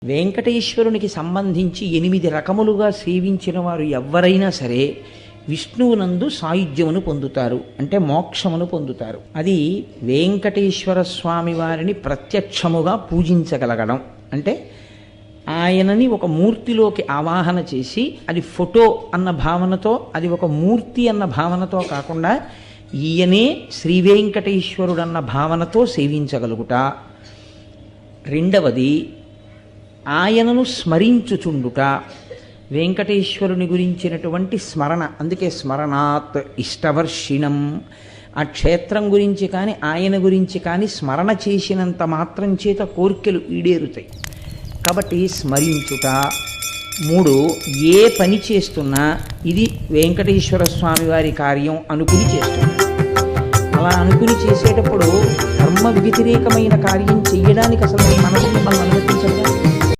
వెంకటేశ్వరునికి సంబంధించి 8 రకములుగా సేవించిన వారు ఎవ్వరైనా సరే విష్ణువునందు సాయుధ్యమును పొందుతారు, అంటే మోక్షమును పొందుతారు. అది వెంకటేశ్వర స్వామి వారిని ప్రత్యక్షముగా పూజించగలగడం. అంటే ఆయనని ఒక మూర్తిలోకి ఆవాహన చేసి, అది ఫోటో అన్న భావనతో, అది ఒక మూర్తి అన్న భావనతో కాకుండా ఈయనే శ్రీ వెంకటేశ్వరుడు అన్న భావనతో సేవించగలుగుట. రెండవది ఆయనను స్మరించుచుండుట, వెంకటేశ్వరుని గురించినటువంటి స్మరణ. అందుకే స్మరణాత్ ఇష్టవర్షిణం. ఆ క్షేత్రం గురించి కానీ ఆయన గురించి కానీ స్మరణ చేసినంత మాత్రం చేత కోర్కెలు ఈడేరుతాయి. కాబట్టి స్మరించుట. 3, ఏ పని చేస్తున్నా ఇది వెంకటేశ్వర స్వామి వారి కార్యం అనుకుని చేస్తున్నా. అలా అనుకుని చేసేటప్పుడు ధర్మ వ్యతిరేకమైన కార్యం చెయ్యడానికి అసలు మనసు మిమ్మల్ని